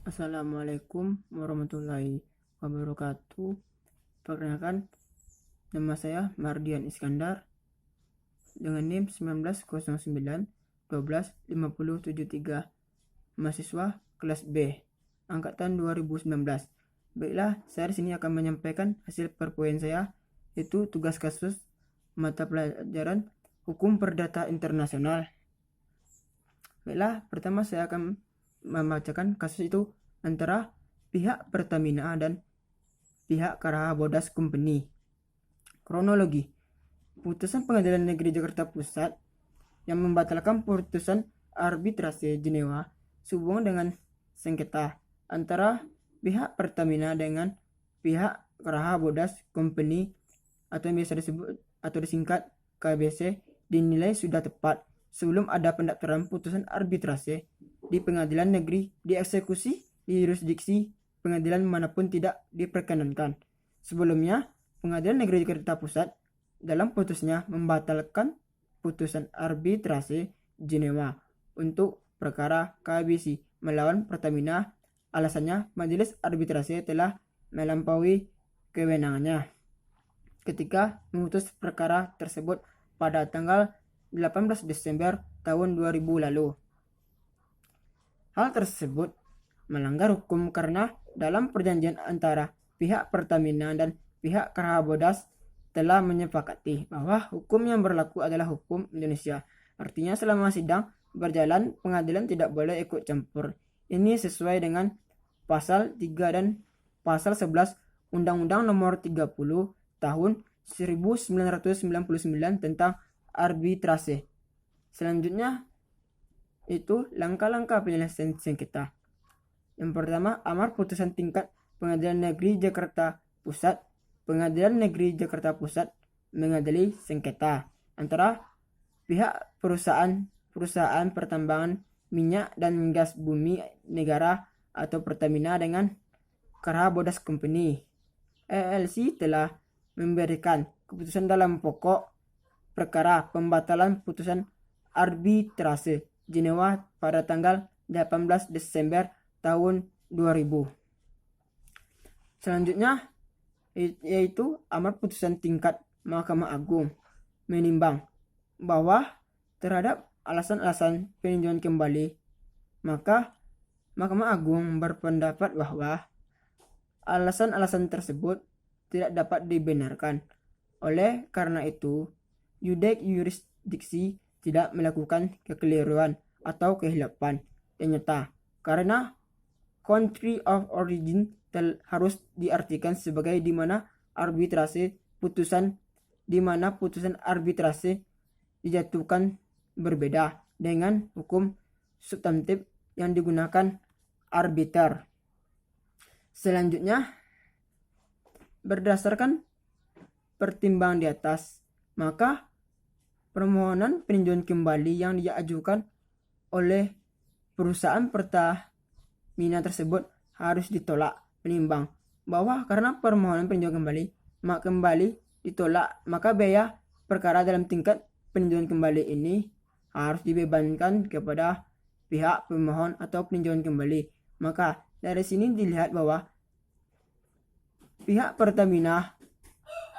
Assalamualaikum warahmatullahi wabarakatuh. Perkenalkan, nama saya Mardian Iskandar dengan NIM 1909 mahasiswa kelas B angkatan 2019. Baiklah, saya di sini akan menyampaikan hasil perpoin saya, yaitu tugas kasus mata pelajaran Hukum Perdata Internasional. Baiklah, pertama saya akan membacakan kasus itu antara pihak Pertamina dan pihak Karaha Bodas Company. Kronologi: putusan Pengadilan Negeri Jakarta Pusat yang membatalkan putusan arbitrase Jenewa sehubungan dengan sengketa antara pihak Pertamina dengan pihak Karaha Bodas Company atau yang biasa disebut atau disingkat KBC dinilai sudah tepat sebelum ada pendaftaran putusan arbitrase di pengadilan negeri dieksekusi di jurisdiksi pengadilan manapun tidak diperkenankan. Sebelumnya, Pengadilan Negeri Jakarta Pusat dalam putusnya membatalkan putusan arbitrase Jenewa untuk perkara KBC melawan Pertamina. Alasannya, majelis arbitrase telah melampaui kewenangannya ketika memutus perkara tersebut pada tanggal 18 Desember tahun 2000 lalu. Hal tersebut melanggar hukum karena dalam perjanjian antara pihak Pertamina dan pihak Karaha Bodas telah menyepakati bahwa hukum yang berlaku adalah hukum Indonesia. Artinya selama sidang berjalan, pengadilan tidak boleh ikut campur. Ini sesuai dengan pasal 3 dan pasal 11 Undang-Undang Nomor 30 Tahun 1999 tentang arbitrase. Selanjutnya itu langkah-langkah penyelesaian sengketa. Yang pertama, amar putusan tingkat Pengadilan Negeri Jakarta Pusat. Pengadilan Negeri Jakarta Pusat mengadili sengketa antara pihak perusahaan pertambangan minyak dan gas bumi negara atau Pertamina dengan Karaha Bodas Company. ELC telah memberikan keputusan dalam pokok perkara pembatalan putusan arbitrase Jenewa pada tanggal 18 Desember tahun 2000. Selanjutnya yaitu amar putusan tingkat Mahkamah Agung menimbang bahwa terhadap alasan-alasan peninjauan kembali, maka Mahkamah Agung berpendapat bahwa alasan-alasan tersebut tidak dapat dibenarkan. Oleh karena itu, yurisdiksi tidak melakukan kekeliruan atau kehilapan yang nyata karena country of origin harus diartikan sebagai di mana putusan arbitrase dijatuhkan berbeda dengan hukum substantif yang digunakan arbiter. Selanjutnya, berdasarkan pertimbangan di atas, maka permohonan peninjauan kembali yang diajukan oleh perusahaan Pertamina tersebut harus ditolak. Menimbang bahwa karena permohonan peninjauan kembali ditolak, maka biaya perkara dalam tingkat peninjauan kembali ini harus dibebankan kepada pihak pemohon atau peninjauan kembali. Maka dari sini dilihat bahwa pihak Pertamina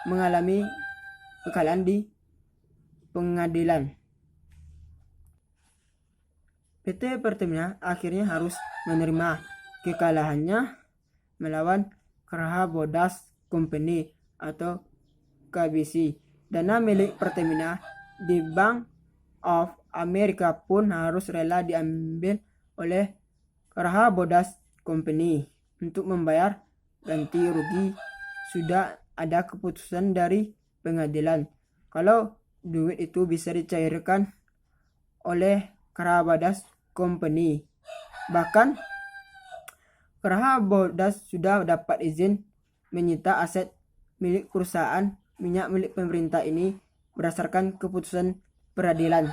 mengalami kekalahan di pengadilan. PT Pertamina akhirnya harus menerima kekalahannya melawan Karaha Bodas Company atau KBC. Dana milik Pertamina di Bank of America pun harus rela diambil oleh Karaha Bodas Company untuk membayar ganti rugi. Sudah ada keputusan dari pengadilan kalau duit itu bisa dicairkan oleh Karaha Bodas Company. Bahkan Karaha Bodas sudah dapat izin menyita aset milik perusahaan minyak milik pemerintah ini berdasarkan keputusan peradilan.